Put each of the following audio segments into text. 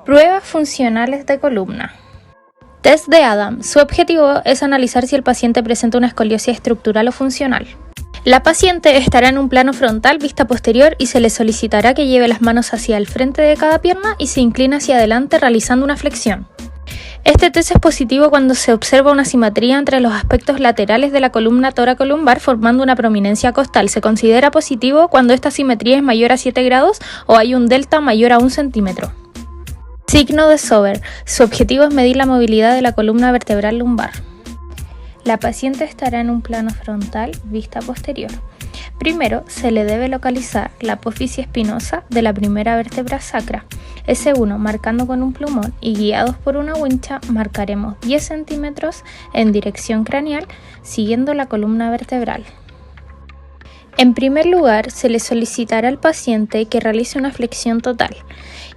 Pruebas funcionales de columna. Test de Adam. Su objetivo es analizar si el paciente presenta una escoliosis estructural o funcional. La paciente estará en un plano frontal, vista posterior, y se le solicitará que lleve las manos hacia el frente de cada pierna y se incline hacia adelante realizando una flexión. Este test es positivo cuando se observa una simetría entre los aspectos laterales de la columna tóraco-lumbar formando una prominencia costal. Se considera positivo cuando esta simetría es mayor a 7 grados o hay un delta mayor a 1 centímetro. Signo de Sober. Su objetivo es medir la movilidad de la columna vertebral lumbar. La paciente estará en un plano frontal, vista posterior. Primero, se le debe localizar la apófisis espinosa de la primera vértebra sacra. S1, marcando con un plumón y guiados por una wincha, marcaremos 10 centímetros en dirección craneal, siguiendo la columna vertebral. En primer lugar, se le solicitará al paciente que realice una flexión total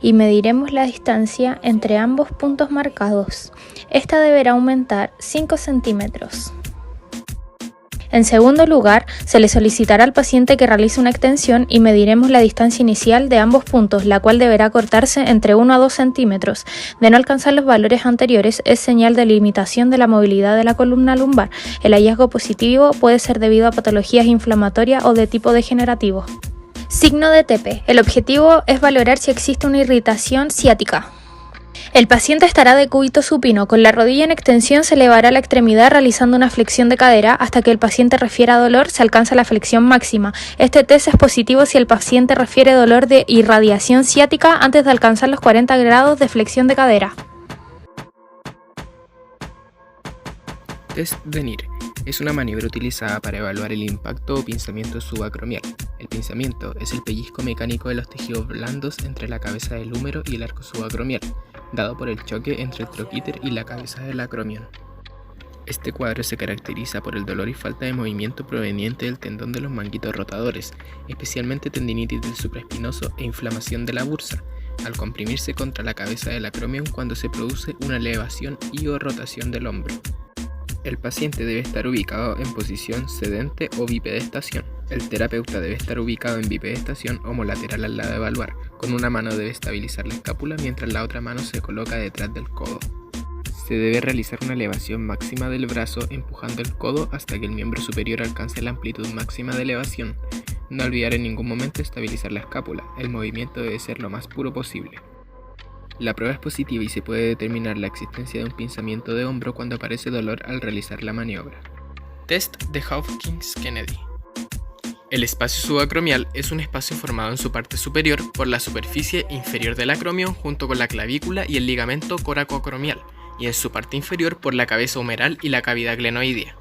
y mediremos la distancia entre ambos puntos marcados. Esta deberá aumentar 5 centímetros. En segundo lugar, se le solicitará al paciente que realice una extensión y mediremos la distancia inicial de ambos puntos, la cual deberá cortarse entre 1 a 2 centímetros. De no alcanzar los valores anteriores, es señal de limitación de la movilidad de la columna lumbar. El hallazgo positivo puede ser debido a patologías inflamatorias o de tipo degenerativo. Signo de Tepe. El objetivo es valorar si existe una irritación ciática. El paciente estará de cúbito supino, con la rodilla en extensión se elevará la extremidad realizando una flexión de cadera hasta que el paciente refiera dolor, se alcanza la flexión máxima. Este test es positivo si el paciente refiere dolor de irradiación ciática antes de alcanzar los 40 grados de flexión de cadera. Test de NIR. Es una maniobra utilizada para evaluar el impacto o pinzamiento subacromial. El pinzamiento es el pellizco mecánico de los tejidos blandos entre la cabeza del húmero y el arco subacromial, dado por el choque entre el troquíter y la cabeza del acromion. Este cuadro se caracteriza por el dolor y falta de movimiento proveniente del tendón de los manguitos rotadores, especialmente tendinitis del supraespinoso e inflamación de la bursa, al comprimirse contra la cabeza del acromion cuando se produce una elevación y o rotación del hombro. El paciente debe estar ubicado en posición sedente o bipedestación. El terapeuta debe estar ubicado en bipedestación homolateral al lado evaluar. Con una mano debe estabilizar la escápula mientras la otra mano se coloca detrás del codo. Se debe realizar una elevación máxima del brazo empujando el codo hasta que el miembro superior alcance la amplitud máxima de elevación. No olvidar en ningún momento estabilizar la escápula. El movimiento debe ser lo más puro posible. La prueba es positiva y se puede determinar la existencia de un pinzamiento de hombro cuando aparece dolor al realizar la maniobra. Test de Hopkins-Kennedy. El espacio subacromial es un espacio formado en su parte superior por la superficie inferior del acromion junto con la clavícula y el ligamento coracoacromial, y en su parte inferior por la cabeza humeral y la cavidad glenoidea.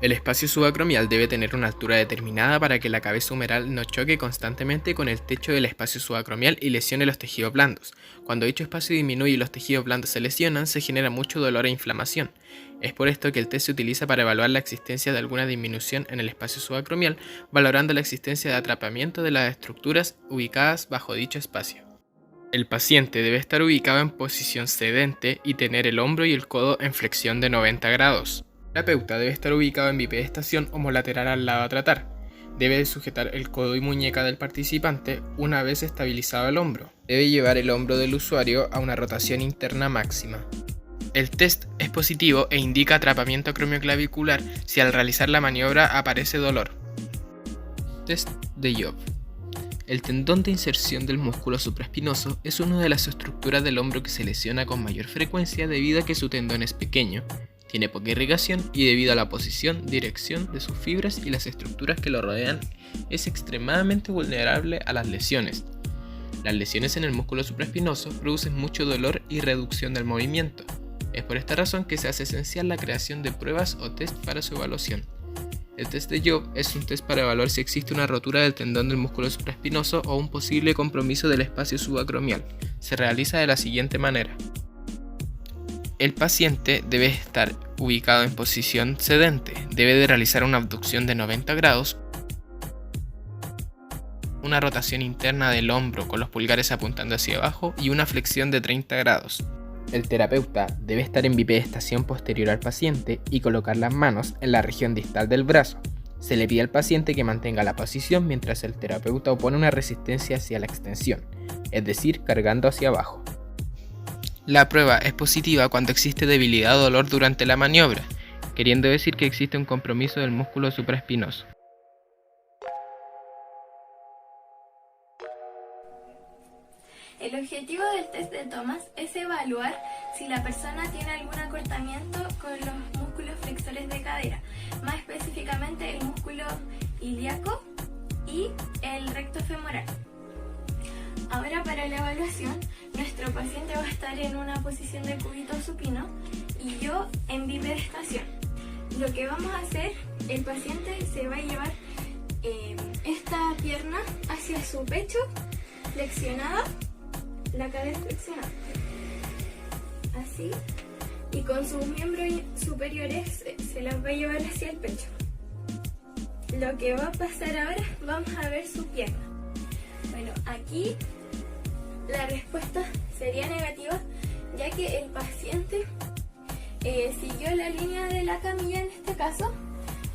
El espacio subacromial debe tener una altura determinada para que la cabeza humeral no choque constantemente con el techo del espacio subacromial y lesione los tejidos blandos. Cuando dicho espacio disminuye y los tejidos blandos se lesionan, se genera mucho dolor e inflamación. Es por esto que el test se utiliza para evaluar la existencia de alguna disminución en el espacio subacromial, valorando la existencia de atrapamiento de las estructuras ubicadas bajo dicho espacio. El paciente debe estar ubicado en posición sedente y tener el hombro y el codo en flexión de 90 grados. El terapeuta debe estar ubicado en bipedestación homolateral al lado a tratar. Debe sujetar el codo y muñeca del participante una vez estabilizado el hombro. Debe llevar el hombro del usuario a una rotación interna máxima. El test es positivo e indica atrapamiento acromioclavicular si al realizar la maniobra aparece dolor. Test de Job. El tendón de inserción del músculo supraespinoso es una de las estructuras del hombro que se lesiona con mayor frecuencia debido a que su tendón es pequeño, tiene poca irrigación y debido a la posición, dirección de sus fibras y las estructuras que lo rodean, es extremadamente vulnerable a las lesiones. Las lesiones en el músculo supraespinoso producen mucho dolor y reducción del movimiento. Es por esta razón que se hace esencial la creación de pruebas o test para su evaluación. El test de Job es un test para evaluar si existe una rotura del tendón del músculo supraespinoso o un posible compromiso del espacio subacromial. Se realiza de la siguiente manera. El paciente debe estar ubicado en posición sedente, debe de realizar una abducción de 90 grados, una rotación interna del hombro con los pulgares apuntando hacia abajo y una flexión de 30 grados. El terapeuta debe estar en bipedestación posterior al paciente y colocar las manos en la región distal del brazo. Se le pide al paciente que mantenga la posición mientras el terapeuta opone una resistencia hacia la extensión. es decir, cargando hacia abajo. La prueba es positiva cuando existe debilidad o dolor durante la maniobra, queriendo decir que existe un compromiso del músculo supraespinoso. El objetivo del test de Thomas es evaluar si la persona tiene algún acortamiento con los músculos flexores de cadera, más específicamente el músculo ilíaco y el recto femoral. Ahora, para la evaluación, nuestro paciente va a estar en una posición de cúbito supino y yo en bipedestación. Lo que vamos a hacer, el paciente se va a llevar esta pierna hacia su pecho, flexionada, la cadera flexionada, así, y con sus miembros superiores se las va a llevar hacia el pecho. Lo que va a pasar ahora, vamos a ver su pierna. Bueno, aquí la respuesta sería negativa, ya que el paciente siguió la línea de la camilla en este caso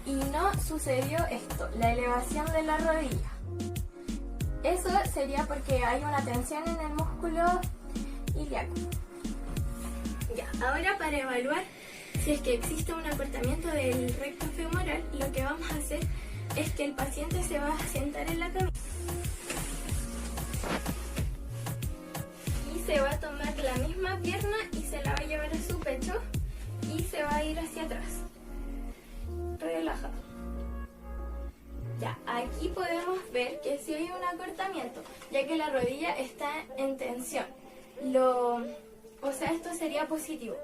y no sucedió esto, la elevación de la rodilla. Eso sería porque hay una tensión en el músculo ilíaco. Ya, ahora para evaluar si es que existe un acortamiento del recto femoral, lo que vamos a hacer es que el paciente se va a sentar en la camilla y se va a tomar la misma pierna y se la va a llevar a su pecho y se va a ir hacia atrás. Relajado. Ya, aquí podemos ver que sí hay un acortamiento, ya que la rodilla está en tensión. O sea, esto sería positivo.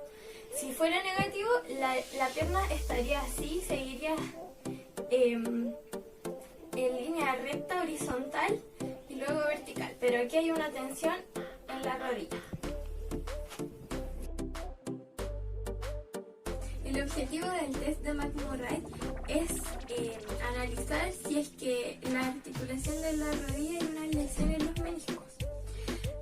Si fuera negativo, la pierna estaría así, seguiría en línea recta, horizontal y luego vertical. Pero aquí hay una tensión en la rodilla. El objetivo del test de McMurray es analizar si es que la articulación de la rodilla hay una lesión en los meniscos.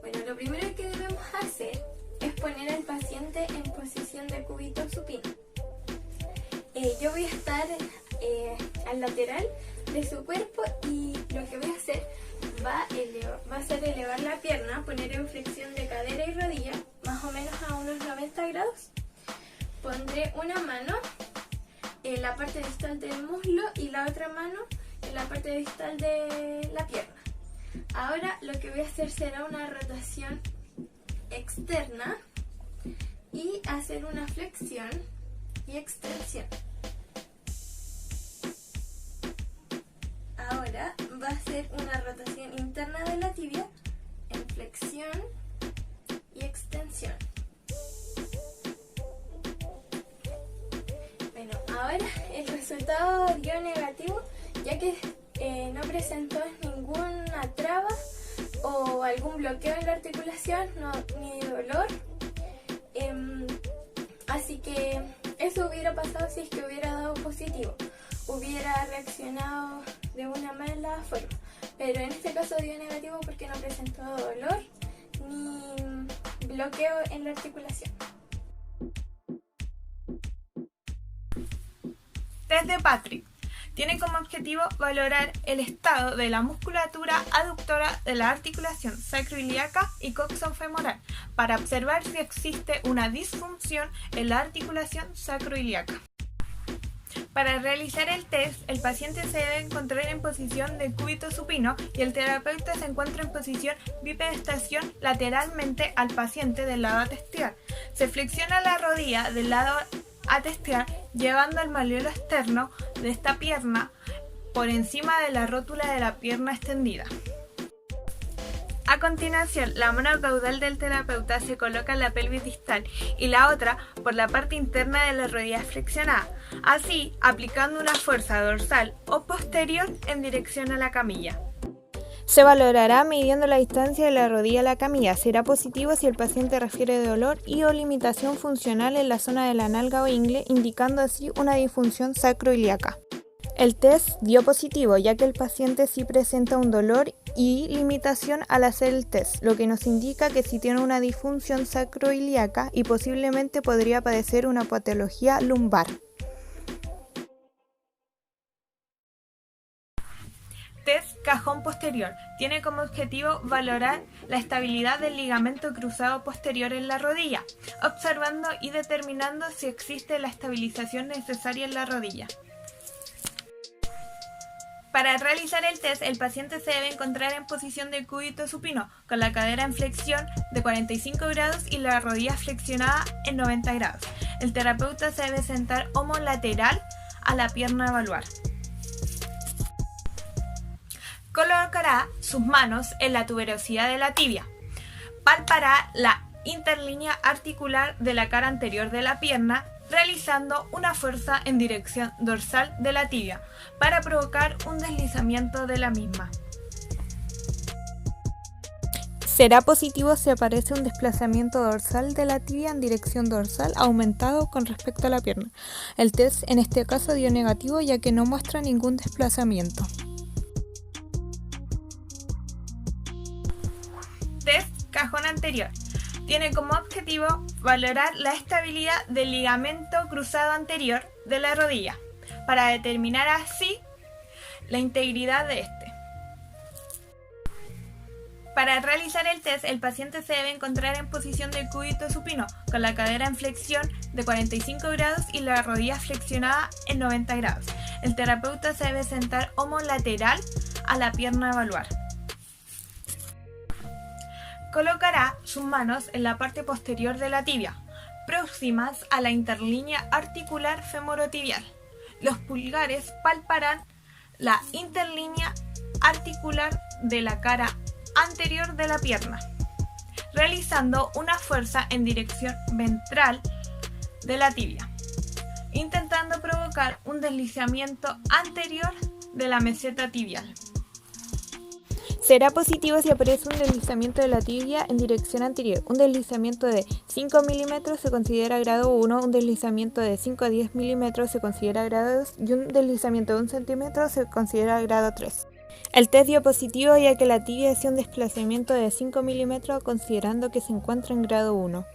Bueno, lo primero que debemos hacer es poner al paciente en posición de cúbito supino. Yo voy a estar al lateral de su cuerpo y lo que voy a hacer va a ser elevar la pierna, poner en flexión de cadera y rodilla, más o menos a unos 90 grados. Pondré una mano en la parte distal del muslo y la otra mano en la parte distal de la pierna. Ahora lo que voy a hacer será una rotación externa y hacer una flexión y extensión. Ahora va a ser una rotación interna de la tibia en flexión y extensión. Bueno, ahora el resultado dio negativo, ya que no presentó ninguna traba o algún bloqueo en la articulación, ni dolor. Así que eso hubiera pasado si es que hubiera dado positivo, hubiera reaccionado de una mala forma. Pero en este caso dio negativo porque no presentó dolor ni bloqueo en la articulación. Test de Patrick tiene como objetivo valorar el estado de la musculatura aductora de la articulación sacroiliaca y coxofemoral para observar si existe una disfunción en la articulación sacroiliaca. Para realizar el test, el paciente se debe encontrar en posición de cúbito supino y el terapeuta se encuentra en posición bipedestación lateralmente al paciente del lado a testear. Se flexiona la rodilla del lado a testear llevando el malleolo externo de esta pierna por encima de la rótula de la pierna extendida. A continuación, la mano caudal del terapeuta se coloca en la pelvis distal y la otra por la parte interna de la rodilla flexionada, así aplicando una fuerza dorsal o posterior en dirección a la camilla. Se valorará midiendo la distancia de la rodilla a la camilla. Será positivo si el paciente refiere dolor y o limitación funcional en la zona de la nalga o ingle, indicando así una disfunción sacroiliaca. El test dio positivo, ya que el paciente sí presenta un dolor y limitación al hacer el test, lo que nos indica que sí tiene una disfunción sacroiliaca y posiblemente podría padecer una patología lumbar. Test Cajón. cajón posterior. Tiene como objetivo valorar la estabilidad del ligamento cruzado posterior en la rodilla, observando y determinando si existe la estabilización necesaria en la rodilla. Para realizar el test, el paciente se debe encontrar en posición de cúbito supino, con la cadera en flexión de 45 grados y la rodilla flexionada en 90 grados. El terapeuta se debe sentar homolateral a la pierna a evaluar. Colocará sus manos en la tuberosidad de la tibia. Palpará la interlínea articular de la cara anterior de la pierna, realizando una fuerza en dirección dorsal de la tibia para provocar un deslizamiento de la misma. Será positivo si aparece un desplazamiento dorsal de la tibia en dirección dorsal aumentado con respecto a la pierna. El test en este caso dio negativo ya que no muestra ningún desplazamiento. Test cajón anterior. Tiene como objetivo valorar la estabilidad del ligamento cruzado anterior de la rodilla, para determinar así la integridad de este. Para realizar el test, el paciente se debe encontrar en posición de cúbito supino, con la cadera en flexión de 45 grados y la rodilla flexionada en 90 grados. El terapeuta se debe sentar homolateral a la pierna a evaluar. Colocará sus manos en la parte posterior de la tibia, próximas a la interlínea articular femorotibial. Los pulgares palparán la interlínea articular de la cara anterior de la pierna, realizando una fuerza en dirección ventral de la tibia, intentando provocar un deslizamiento anterior de la meseta tibial. Será positivo si aparece un deslizamiento de la tibia en dirección anterior. Un deslizamiento de 5 mm se considera grado 1, un deslizamiento de 5 a 10 mm se considera grado 2 y un deslizamiento de 1 cm se considera grado 3. El test dio positivo ya que la tibia hacía un desplazamiento de 5 mm considerando que se encuentra en grado 1.